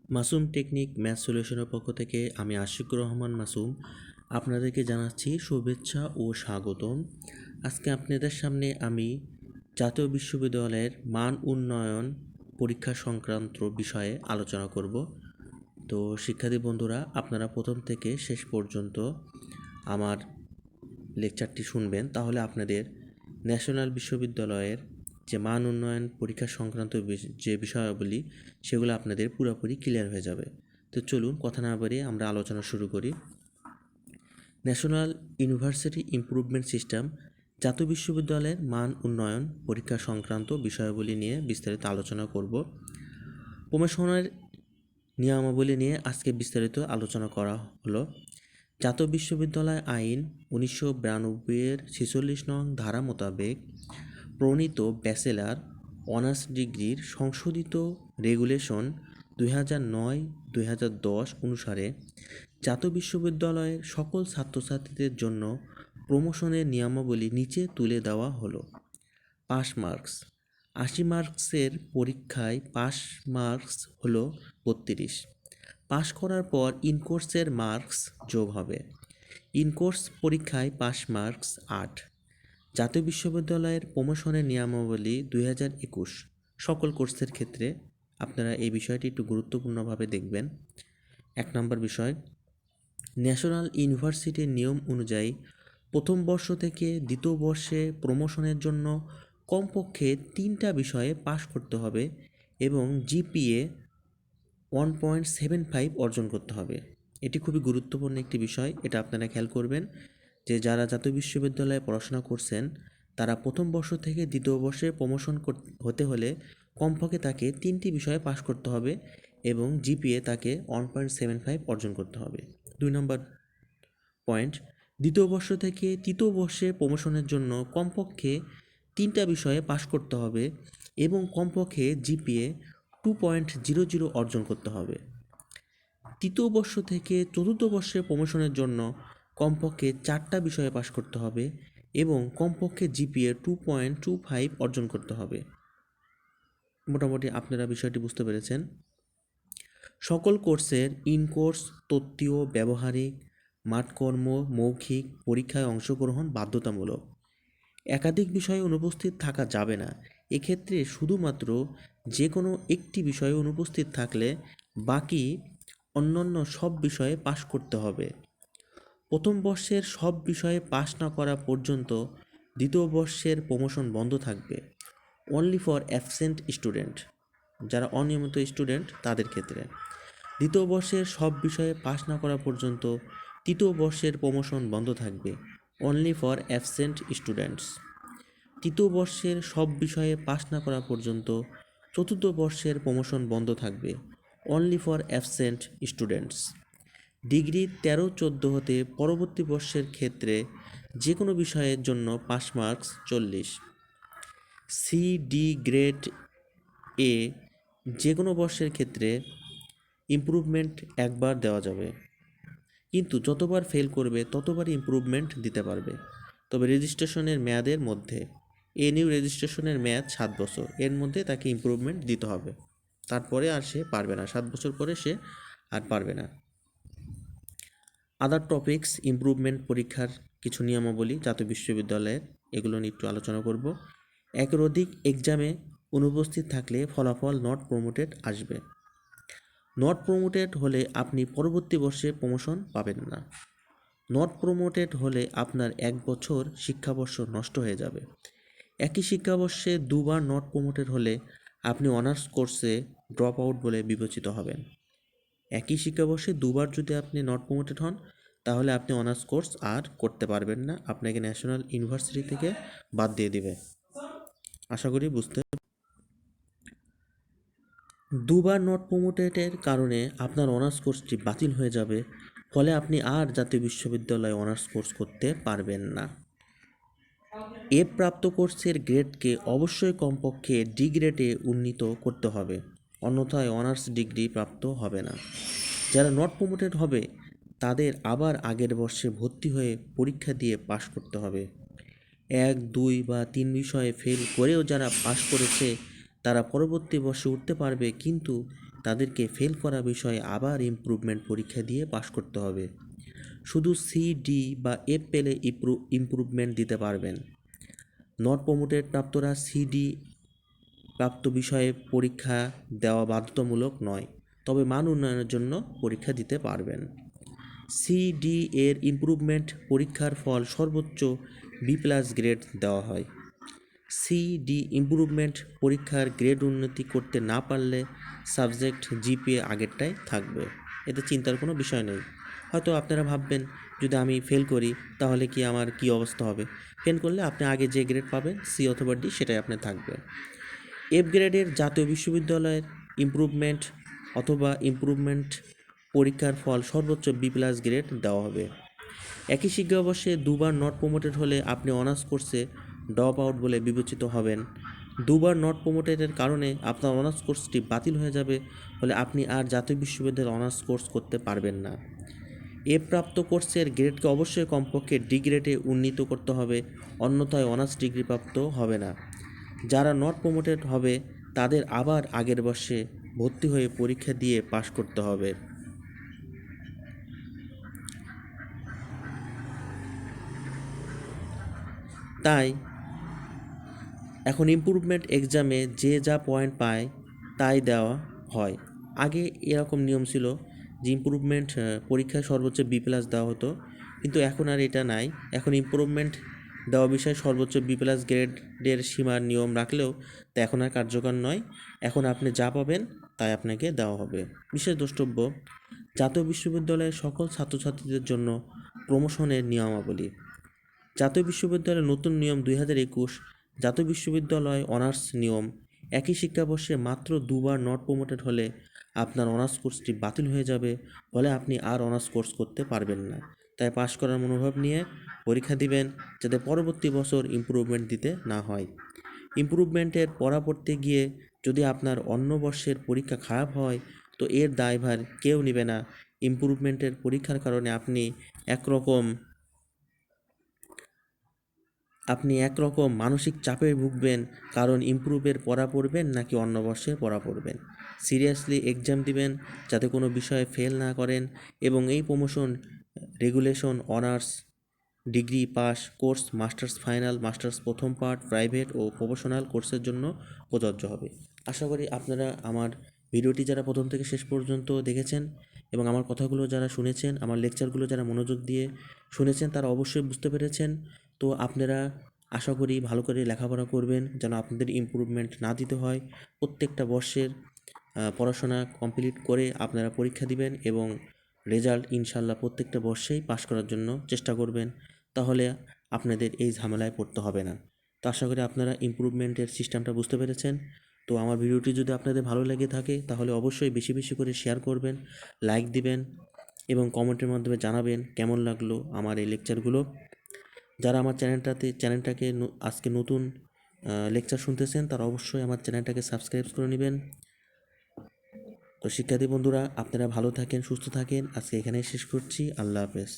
Masum technique math সলিউশনের পক্ষ থেকে আমি আশিকুর রহমান মাসুম আপনাদেরকে জানাচ্ছি শুভেচ্ছা ও স্বাগতম। আজকে আপনাদের সামনে আমি জাতীয় বিশ্ববিদ্যালয়ের মান উন্নয়ন পরীক্ষা সংক্রান্ত বিষয়ে আলোচনা করব। তো শিক্ষার্থী বন্ধুরা, আপনারা প্রথম থেকে শেষ পর্যন্ত আমার লেকচারটি শুনবেন, তাহলে আপনাদের ন্যাশনাল বিশ্ববিদ্যালয়ের যে মান উন্নয়ন পরীক্ষা সংক্রান্ত যে বিষয়াবলী সেগুলো আপনাদের পুরোপুরি ক্লিয়ার হয়ে যাবে। তো চলুন কথা না বাড়িয়ে আমরা আলোচনা শুরু করি। ন্যাশনাল ইউনিভার্সিটি ইমপ্রুভমেন্ট সিস্টেম জাতীয় বিশ্ববিদ্যালয়ের মান উন্নয়ন পরীক্ষা সংক্রান্ত বিষয়াবলী নিয়ে বিস্তারিত আলোচনা করব। প্রমোশনের নিয়মাবলী নিয়ে আজকে বিস্তারিত আলোচনা করা হলো। জাতীয় বিশ্ববিদ্যালয় আইন 1992-এর 46 নং ধারা মোতাবেক প্রণীত ব্যাচেলর অনার্স ডিগ্রির সংশোধিত রেগুলেশন 2009-2010 অনুসারে জাতীয় বিশ্ববিদ্যালয়ের সকল ছাত্রছাত্রীদের জন্য প্রমোশনের নিয়মাবলী নিচে তুলে দেওয়া হলো। পাস মার্কস 80 মার্কসের পরীক্ষায় পাস মার্কস হলো 32। পাস করার পর ইনকোর্সের মার্কস যোগ হবে। ইনকোর্স পরীক্ষায় পাস মার্কস 8। জাতীয় বিশ্ববিদ্যালয়ের প্রমোশনের নিয়মাবলী 2021 সকল কোর্সের ক্ষেত্রে আপনারা এই বিষয়টি একটু গুরুত্বপূর্ণভাবে দেখবেন। 1 নম্বর বিষয়, ন্যাশনাল ইউনিভার্সিটির নিয়ম অনুযায়ী প্রথম বর্ষ থেকে দ্বিতীয় বর্ষে প্রমোশনের জন্য কমপক্ষে 3টা বিষয়ে পাশ করতে হবে এবং জিপিএ 1.75 অর্জন করতে হবে। এটি খুবই গুরুত্বপূর্ণ একটি বিষয়, এটা আপনারা খেয়াল করবেন যে যারা জাতীয় বিশ্ববিদ্যালয়ে পড়াশোনা করছেন তারা প্রথম বর্ষ থেকে দ্বিতীয় বর্ষে প্রমোশন হতে হলে কমপক্ষে তাকে 3টি বিষয়ে পাশ করতে হবে এবং জিপিএ তাকে 1.75 অর্জন করতে হবে। 2 নম্বর পয়েন্ট, দ্বিতীয় বর্ষ থেকে তৃতীয় বর্ষে প্রমোশনের জন্য কমপক্ষে 3টা বিষয়ে পাশ করতে হবে এবং কমপক্ষে জিপিএ 2.00 অর্জন করতে হবে। তৃতীয় বর্ষ থেকে চতুর্থ বর্ষে প্রমোশনের জন্য কমপক্ষে 4টা বিষয়ে পাশ করতে হবে এবং কমপক্ষে জিপিএ 2.25 অর্জন করতে হবে। মোটামুটি আপনারা বিষয়টি বুঝতে পেরেছেন। সকল কোর্সের ইনকোর্স, তত্ত্বীয়, ব্যবহারিক, মাঠকর্ম, মৌখিক পরীক্ষায় অংশগ্রহণ বাধ্যতামূলক। একাধিক বিষয়ে অনুপস্থিত থাকা যাবে না। এক্ষেত্রে শুধুমাত্র যে কোনো একটি বিষয়ে অনুপস্থিত থাকলে বাকি অন্যান্য সব বিষয়ে পাশ করতে হবে। প্রথম বর্ষের সব বিষয়ে পাশ না করা পর্যন্ত দ্বিতীয় বর্ষের প্রমোশন বন্ধ থাকবে। অনলি ফর অ্যাবসেন্ট স্টুডেন্ট, যারা অনিয়মিত স্টুডেন্ট তাদের ক্ষেত্রে। দ্বিতীয় বর্ষের সব বিষয়ে পাশ না করা পর্যন্ত তৃতীয় বর্ষের প্রমোশন বন্ধ থাকবে। Only for absent students. তৃতীয় বর্ষের সব বিষয়ে পাশ না করা পর্যন্ত চতুর্থ বর্ষের প্রমোশন বন্ধ থাকবে। Only for absent students. Degree 13-14 হতে পরবর্তী বর্ষের ক্ষেত্রে যে কোনো বিষয়ের জন্য pass marks 40। C D grade এ যে কোনো বর্ষের ক্ষেত্রে ইমপ্রুভমেন্ট একবার দেওয়া যাবে, কিন্তু যতবার ফেল করবে ততবারই ইমপ্রুভমেন্ট দিতে পারবে, তবে রেজিস্ট্রেশনের মেয়াদের মধ্যে। নিউ রেজিস্ট্রেশনের মেয়াদ 7 বছর, এর মধ্যে তাকে ইমপ্রুভমেন্ট দিতে হবে, তারপরে আর সে পারবে না, 7 বছর পরে সে আর পারবে না। আদার টপিকস, ইমপ্রুভমেন্ট পরীক্ষার কিছু নিয়মাবলী জাতীয় বিশ্ববিদ্যালয়ের, এগুলো নিয়ে একটু আলোচনা করব। একের অধিক এক্সামে অনুপস্থিত থাকলে ফলাফল নট প্রমোটেড আসবে। নট প্রমোটেড হলে আপনি পরবর্তী বর্ষে প্রমোশন পাবেন না। নট প্রমোটেড হলে আপনার 1 বছর শিক্ষাবর্ষ নষ্ট হয়ে যাবে। একই শিক্ষাবর্ষে 2বার নট প্রমোটেড হলে আপনি অনার্স কোর্সে ড্রপ আউট বলে বিবেচিত হবেন। একই শিক্ষাবর্ষে 2বার যদি আপনি নট প্রমোটেড হন তাহলে আপনি অনার্স কোর্স আর করতে পারবেন না, আপনাকে ন্যাশনাল ইউনিভার্সিটি থেকে বাদ দিয়ে দিবে। আশা করি বুঝতে। 2বার নট প্রমোটেডের কারণে আপনার অনার্স কোর্সটি বাতিল হয়ে যাবে, ফলে আপনি আর জাতীয় বিশ্ববিদ্যালয়ে অনার্স কোর্স করতে পারবেন না। প্রাপ্ত কোর্সের গ্রেডকে অবশ্যই কমপক্ষে ডি গ্রেডে উন্নীত করতে হবে, অন্যথায় অনার্স ডিগ্রি প্রাপ্ত হবে না। যারা নট প্রমোটেড হবে তাদের আবার আগের বর্ষে ভর্তি হয়ে পরীক্ষা দিয়ে পাশ করতে হবে। 1, 2 বা 3 বিষয়ে ফেল করেও যারা পাশ করেছে তারা পরবর্তী বর্ষে উঠতে পারবে, কিন্তু তাদেরকে ফেল করা বিষয়ে আবার ইমপ্রুভমেন্ট পরীক্ষা দিয়ে পাশ করতে হবে। শুধু সি, ডি বা এফ পেলে ইমপ্রুভমেন্ট দিতে পারবেন। নট প্রমোটেড প্রাপ্তরা সি, ডি প্রাপ্ত বিষয়ে পরীক্ষা দেওয়া বাধ্যতামূলক নয়, তবে মান উন্নয়নের জন্য পরীক্ষা দিতে পারবেন। সি, ডি এর ইমপ্রুভমেন্ট পরীক্ষার ফল সর্বোচ্চ B+ গ্রেড দেওয়া হয়। সি, ডি ইমপ্রুভমেন্ট পরীক্ষার গ্রেড উন্নতি করতে না পারলে সাবজেক্ট জিপিএ আগেরটাই থাকবে, এতে চিন্তার কোনো বিষয় নেই। হয়তো আপনারা ভাববেন, যদি আমি ফেল করি তাহলে কি আমার কি অবস্থা হবে? ফেল করলে আপনি আগে যে গ্রেড পাবেন সি অথবা ডি সেটাই আপনার থাকবে। এফ গ্রেডের জাতীয় বিশ্ববিদ্যালয়ের ইমপ্রুভমেন্ট অথবা ইমপ্রুভমেন্ট পরীক্ষার ফল সর্বোচ্চ B+ গ্রেড দেওয়া হবে। একই শিক্ষাবর্ষে দুবার নট প্রমোটেড হলে আপনি অনার্স কোর্সে ড্রপ আউট বলে বিবেচিত হবেন। দুবার নট প্রমোটেডের কারণে আপনার অনার্স কোর্সটি বাতিল হয়ে যাবে, ফলে আপনি আর জাতীয় বিশ্ববিদ্যালয়ের অনার্স কোর্স করতে পারবেন না। এ প্রাপ্ত কোর্সের গ্রেডকে অবশ্যই কমপক্ষে ডি গ্রেডে উন্নীত করতে হবে, অন্যথায় অনার্স ডিগ্রি প্রাপ্ত হবে না। যারা নট প্রমোটেড হবে তাদের আবার আগের বর্ষে ভর্তি হয়ে পরীক্ষা দিয়ে পাশ করতে হবে। তাই এখন ইমপ্রুভমেন্ট এক্সামে যে যা পয়েন্ট পায় তাই দেওয়া হয়। আগে এরকম নিয়ম ছিল যে ইমপ্রুভমেন্ট পরীক্ষায় সর্বোচ্চ B+ দেওয়া হতো, কিন্তু এখন আর এটা নাই। এখন ইমপ্রুভমেন্ট দেওয়া বিষয়ে সর্বোচ্চ B+ গ্রেডের সীমার নিয়ম রাখলেও তা এখন আর কার্যকর নয়। এখন আপনি যা পাবেন তাই আপনাকে দেওয়া হবে। বিশেষ দ্রষ্টব্য, জাতীয় বিশ্ববিদ্যালয়ের সকল ছাত্রছাত্রীদের জন্য প্রমোশনের নিয়মাবলী। জাতীয় বিশ্ববিদ্যালয়ের নতুন নিয়ম 2021। জাতীয় বিশ্ববিদ্যালয় অনার্স নিয়ম। একই শিক্ষাবর্ষে মাত্র দুবার নট প্রমোটেড হলে আপনার অনার্স কোর্সটি বাতিল হয়ে যাবে, ফলে আপনি আর অনার্স কোর্স করতে পারবেন না। তাই পাশ করার মনোভাব নিয়ে পরীক্ষা দিবেন, যাতে পরবর্তী বছর ইমপ্রুভমেন্ট দিতে না হয়। ইমপ্রুভমেন্টের পড়া পড়তে গিয়ে যদি আপনার অন্য বর্ষের পরীক্ষা খারাপ হয়, তো এর দায়ভার কেউ নেবে না। ইমপ্রুভমেন্টের পরীক্ষার কারণে আপনি একরকম মানসিক চাপে ভুগবেন, কারণ ইমপ্রুভের পড়া পড়বেন নাকি অন্য বর্ষের পড়া পড়বেন। সিরিয়াসলি এক্সাম দিবেন, যাতে কোনো বিষয়ে ফেল না করেন, এবং এই promotion regulation honours degree pass course, masters final, masters প্রথম পার্ট, প্রাইভেট ও প্রফেশনাল কোর্সের জন্য প্রযোজ্য হবে। আশা করি আপনারা আমার ভিডিওটি যারা প্রথম থেকে শেষ পর্যন্ত দেখেছেন এবং আমার কথাগুলো যারা শুনেছেন, আমার লেকচারগুলো যারা মনোযোগ দিয়ে শুনেছেন, তারা অবশ্যই বুঝতে পেরেছেন। তো আপনারা আশা করি ভালো করে লেখাপড়া করবেন, যেন আপনাদের ইমপ্রুভমেন্ট না দিতে হয়। প্রত্যেকটা বর্ষের পড়াশোনা কমপ্লিট করে আপনারা পরীক্ষা দিবেন এবং রেজাল্ট ইনশাল্লাহ প্রত্যেকটা বর্ষেই পাশ করার জন্য চেষ্টা করবেন, তাহলে আপনাদের এই ঝামেলায় পড়তে হবে না। তো আশা করি আপনারা ইমপ্রুভমেন্টের সিস্টেমটা বুঝতে পেরেছেন। তো আমার ভিডিওটি যদি আপনাদের ভালো লেগে থাকে তাহলে অবশ্যই বেশি বেশি করে শেয়ার করবেন, লাইক দিবেন এবং কমেন্টের মাধ্যমে জানাবেন কেমন লাগলো আমার এই লেকচারগুলো। যারা আমার চ্যানেলটাকে আজকে নতুন লেকচার শুনতেছেন, তারা অবশ্যই আমার চ্যানেলটাকে সাবস্ক্রাইব করে নেবেন। তো শিক্ষার্থী বন্ধুরা, আপনারা ভালো থাকেন, সুস্থ থাকেন। আজকে এখানেই শেষ করছি। আল্লাহ হাফেজ।